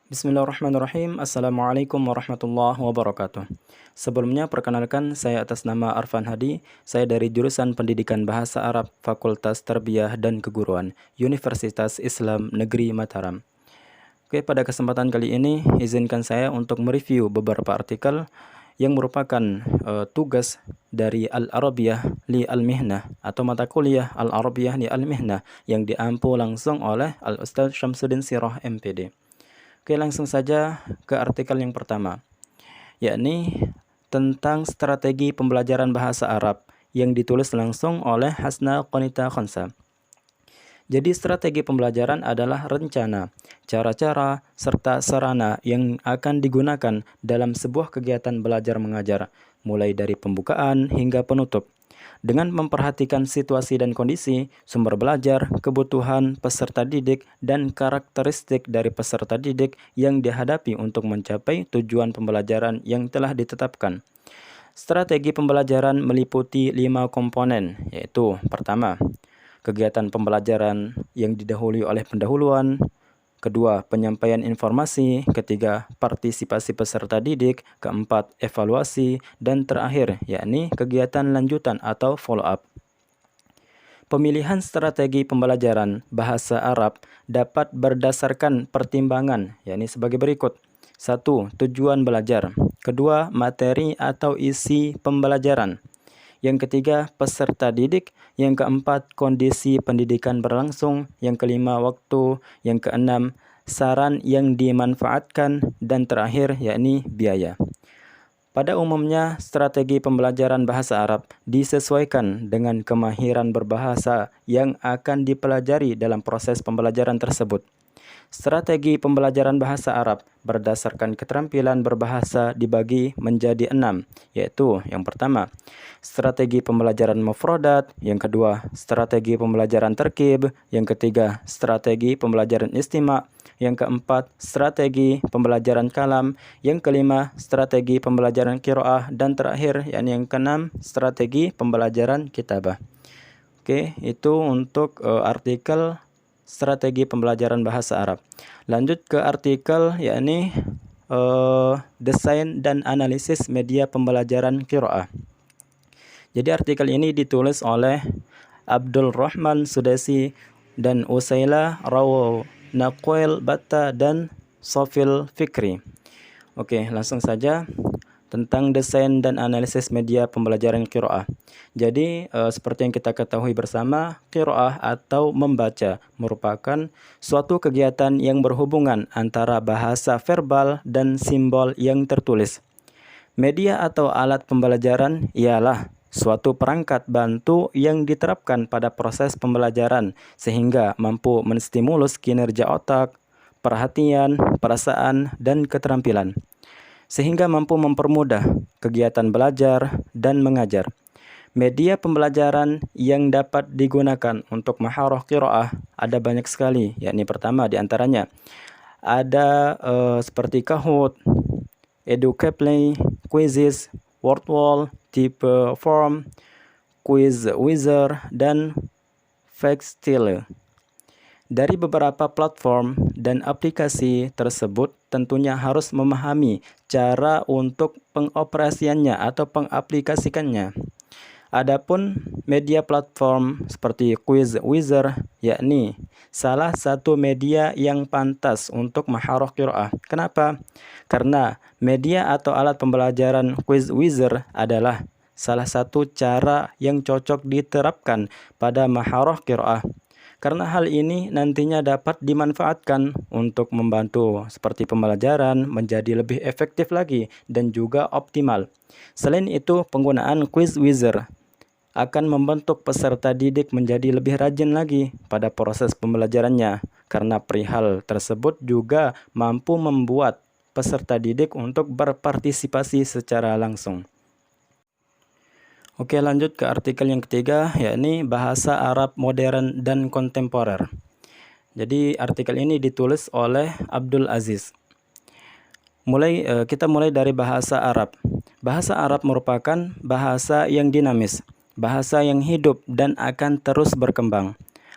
Bismillahirrahmanirrahim. Assalamualaikum warahmatullahi wabarakatuh. Sebelumnya perkenalkan, saya atas nama Arfan Hadi. Saya dari jurusan Pendidikan Bahasa Arab Fakultas Tarbiyah dan Keguruan Universitas Islam Negeri Mataram. Oke, pada kesempatan kali ini izinkan saya untuk mereview beberapa artikel yang merupakan tugas dari Al-Arabiyah li Al-Mihnah atau mata kuliah Al-Arabiyah li Al-Mihnah yang diampu langsung oleh Al-Ustaz Syamsuddin Sirah MPD. Oke, langsung saja ke artikel yang pertama, yakni tentang strategi pembelajaran bahasa Arab yang ditulis langsung oleh Hasna Qanita Khonsa. Jadi strategi pembelajaran adalah rencana, cara-cara, serta sarana yang akan digunakan dalam sebuah kegiatan belajar mengajar, mulai dari pembukaan hingga penutup, dengan memperhatikan situasi dan kondisi, sumber belajar, kebutuhan peserta didik, dan karakteristik dari peserta didik yang dihadapi untuk mencapai tujuan pembelajaran yang telah ditetapkan. Strategi pembelajaran meliputi 5 komponen, yaitu pertama, kegiatan pembelajaran yang didahului oleh pendahuluan, kedua, penyampaian informasi, ketiga, partisipasi peserta didik, keempat, evaluasi, dan terakhir, yakni kegiatan lanjutan atau follow-up. Pemilihan strategi pembelajaran bahasa Arab dapat berdasarkan pertimbangan, yakni sebagai berikut. 1. Tujuan belajar. Kedua, materi atau isi pembelajaran. Yang ketiga, peserta didik. Yang keempat, kondisi pendidikan berlangsung. Yang kelima, waktu. Yang keenam, saran yang dimanfaatkan. Dan terakhir, yakni biaya. Pada umumnya, strategi pembelajaran bahasa Arab disesuaikan dengan kemahiran berbahasa yang akan dipelajari dalam proses pembelajaran tersebut. Strategi pembelajaran bahasa Arab berdasarkan keterampilan berbahasa dibagi menjadi 6, yaitu yang pertama, strategi pembelajaran mufradat, yang kedua, strategi pembelajaran terkib, yang ketiga, strategi pembelajaran istima', yang keempat, strategi pembelajaran kalam, yang kelima, strategi pembelajaran qiraah, dan terakhir, yakni yang keenam, strategi pembelajaran kitabah. Oke, itu untuk artikel strategi pembelajaran bahasa Arab. Lanjut ke artikel yakni desain dan analisis media pembelajaran qiraah. Jadi artikel ini ditulis oleh Abdul Rahman Sudesi dan Usaila Rawnaqoil Batta dan Sofil Fikri. Oke, langsung saja tentang desain dan analisis media pembelajaran qiraah. Jadi seperti yang kita ketahui bersama, qiraah atau membaca merupakan suatu kegiatan yang berhubungan antara bahasa verbal dan simbol yang tertulis. Media atau alat pembelajaran ialah suatu perangkat bantu yang diterapkan pada proses pembelajaran sehingga mampu menstimulus kinerja otak, perhatian, perasaan, dan keterampilan, sehingga mampu mempermudah kegiatan belajar dan mengajar. Media pembelajaran yang dapat digunakan untuk maharah qiraah ada banyak sekali, yakni pertama diantaranya ada seperti Kahoot, Educaply, Quizizz, Wordwall, Typeform, Quizwizard, dan Factstyle. Dari beberapa platform dan aplikasi tersebut tentunya harus memahami cara untuk pengoperasiannya atau pengaplikasikannya. Adapun media platform seperti Quizwizard, yakni salah satu media yang pantas untuk maharah qiraah. Kenapa? Karena media atau alat pembelajaran Quizwizard adalah salah satu cara yang cocok diterapkan pada maharah qiraah. Karena hal ini nantinya dapat dimanfaatkan untuk membantu seperti pembelajaran menjadi lebih efektif lagi dan juga optimal. Selain itu, penggunaan Quizwizard akan membentuk peserta didik menjadi lebih rajin lagi pada proses pembelajarannya, karena perihal tersebut juga mampu membuat peserta didik untuk berpartisipasi secara langsung. Oke, lanjut ke artikel yang ketiga, yakni bahasa Arab modern dan kontemporer. Jadi artikel ini ditulis oleh Abdul Aziz. Kita mulai dari bahasa Arab. Bahasa Arab merupakan bahasa yang dinamis, bahasa yang hidup dan akan terus berkembang.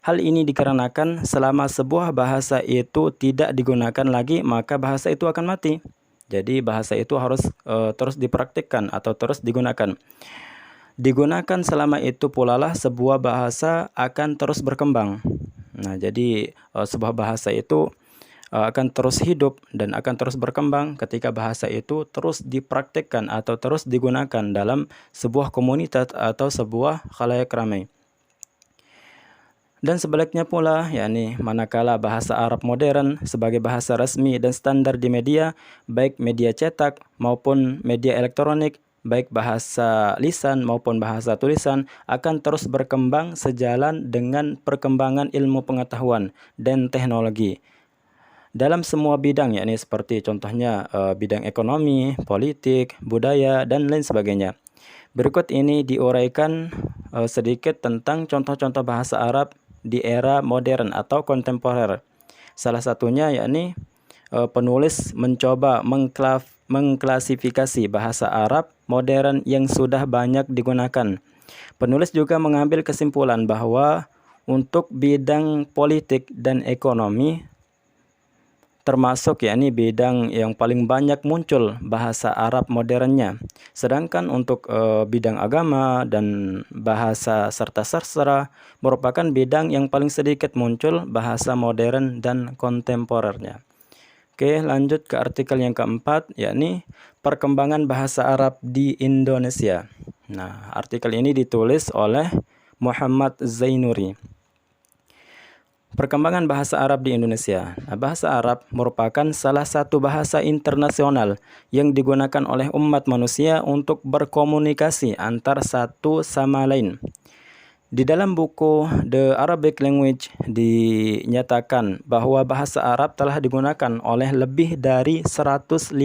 Hal ini dikarenakan selama sebuah bahasa itu tidak digunakan lagi, maka bahasa itu akan mati. Jadi bahasa itu harus terus dipraktikkan atau terus digunakan. Digunakan selama itu pula lah sebuah bahasa akan terus berkembang. Nah, jadi sebuah bahasa itu akan terus hidup dan akan terus berkembang ketika bahasa itu terus dipraktikkan atau terus digunakan dalam sebuah komunitas atau sebuah khalayak ramai. Dan sebaliknya pula, yakni manakala bahasa Arab modern sebagai bahasa resmi dan standar di media, baik media cetak maupun media elektronik, baik bahasa lisan maupun bahasa tulisan, akan terus berkembang sejalan dengan perkembangan ilmu pengetahuan dan teknologi dalam semua bidang, yakni seperti contohnya bidang ekonomi, politik, budaya, dan lain sebagainya. Berikut ini diuraikan sedikit tentang contoh-contoh bahasa Arab di era modern atau kontemporer. Salah satunya yakni penulis mencoba mengklasifikasi bahasa Arab modern yang sudah banyak digunakan. Penulis juga mengambil kesimpulan bahwa untuk bidang politik dan ekonomi termasuk yakni bidang yang paling banyak muncul bahasa Arab modernnya. Sedangkan untuk bidang agama dan bahasa serta sastra merupakan bidang yang paling sedikit muncul bahasa modern dan kontemporernya. Oke, lanjut ke artikel yang keempat, yakni perkembangan bahasa Arab di Indonesia. Nah, artikel ini ditulis oleh Muhammad Zainuri. Perkembangan bahasa Arab di Indonesia. Nah, bahasa Arab merupakan salah satu bahasa internasional yang digunakan oleh umat manusia untuk berkomunikasi antar satu sama lain. Di dalam buku The Arabic Language dinyatakan bahwa bahasa Arab telah digunakan oleh lebih dari 150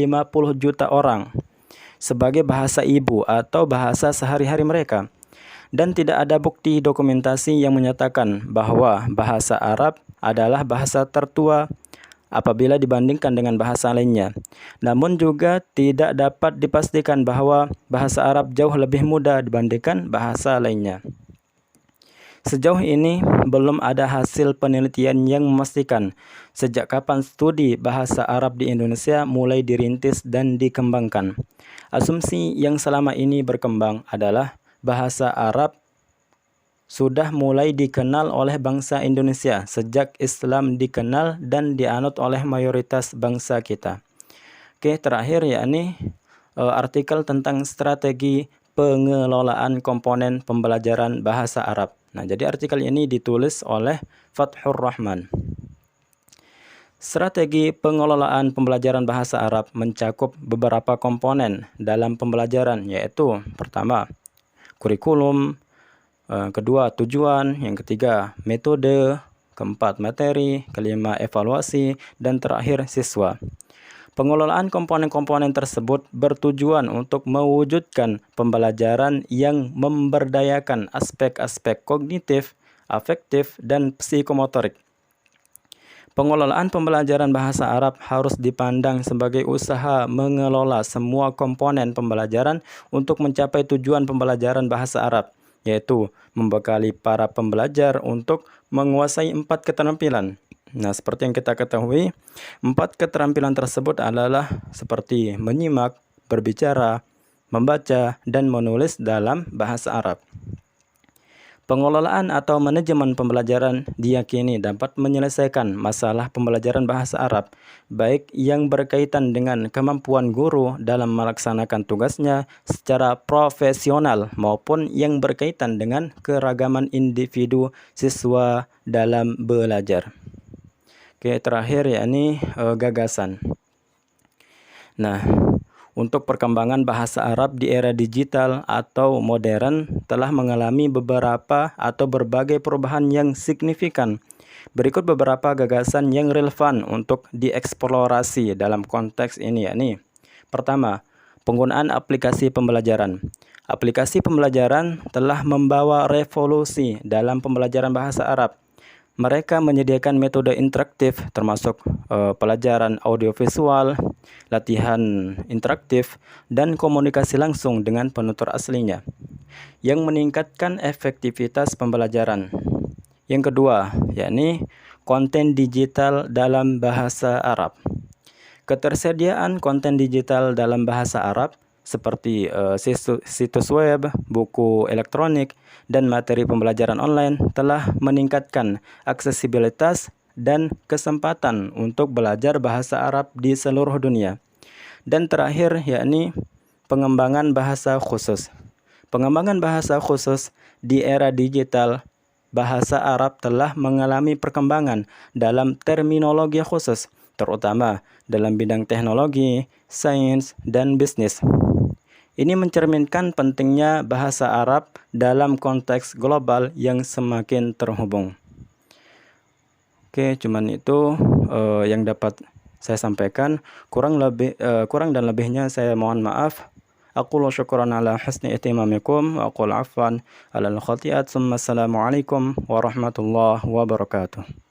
juta orang sebagai bahasa ibu atau bahasa sehari-hari mereka. Dan tidak ada bukti dokumentasi yang menyatakan bahwa bahasa Arab adalah bahasa tertua apabila dibandingkan dengan bahasa lainnya. Namun juga tidak dapat dipastikan bahwa bahasa Arab jauh lebih mudah dibandingkan bahasa lainnya. Sejauh ini belum ada hasil penelitian yang memastikan sejak kapan studi bahasa Arab di Indonesia mulai dirintis dan dikembangkan. Asumsi yang selama ini berkembang adalah bahasa Arab sudah mulai dikenal oleh bangsa Indonesia sejak Islam dikenal dan dianut oleh mayoritas bangsa kita. Oke, terakhir yakni artikel tentang strategi pengelolaan komponen pembelajaran bahasa Arab. Nah, jadi artikel ini ditulis oleh Fathur Rahman. Strategi pengelolaan pembelajaran bahasa Arab mencakup beberapa komponen dalam pembelajaran, yaitu pertama, kurikulum, kedua tujuan, yang ketiga metode, keempat materi, kelima evaluasi, dan terakhir siswa. Pengelolaan komponen-komponen tersebut bertujuan untuk mewujudkan pembelajaran yang memberdayakan aspek-aspek kognitif, afektif, dan psikomotorik. Pengelolaan pembelajaran bahasa Arab harus dipandang sebagai usaha mengelola semua komponen pembelajaran untuk mencapai tujuan pembelajaran bahasa Arab, yaitu membekali para pembelajar untuk menguasai 4 keterampilan. Nah, seperti yang kita ketahui, 4 keterampilan tersebut adalah seperti menyimak, berbicara, membaca, dan menulis dalam bahasa Arab. Pengelolaan atau manajemen pembelajaran diyakini dapat menyelesaikan masalah pembelajaran bahasa Arab, baik yang berkaitan dengan kemampuan guru dalam melaksanakan tugasnya secara profesional maupun yang berkaitan dengan keragaman individu siswa dalam belajar. Oke, terakhir yakni gagasan. Nah, untuk perkembangan bahasa Arab di era digital atau modern telah mengalami beberapa atau berbagai perubahan yang signifikan. Berikut beberapa gagasan yang relevan untuk dieksplorasi dalam konteks ini, yakni pertama, penggunaan aplikasi pembelajaran. Aplikasi pembelajaran telah membawa revolusi dalam pembelajaran bahasa Arab. Mereka menyediakan metode interaktif termasuk pelajaran audiovisual, latihan interaktif, dan komunikasi langsung dengan penutur aslinya yang meningkatkan efektivitas pembelajaran. Yang kedua, yakni konten digital dalam bahasa Arab. Ketersediaan konten digital dalam bahasa Arab seperti situs web, buku elektronik, dan materi pembelajaran online telah meningkatkan aksesibilitas dan kesempatan untuk belajar bahasa Arab di seluruh dunia. Dan terakhir yakni pengembangan bahasa khusus. Pengembangan bahasa khusus di era digital, bahasa Arab telah mengalami perkembangan dalam terminologi khusus, terutama dalam bidang teknologi, sains, dan bisnis. Ini mencerminkan pentingnya bahasa Arab dalam konteks global yang semakin terhubung. Oke, cuman itu yang dapat saya sampaikan. Kurang dan lebihnya saya mohon maaf. Aqulu syukran ala husni ihtimamikum wa aqul afwan ala al-khati'at. Assalamualaikum warahmatullahi wabarakatuh.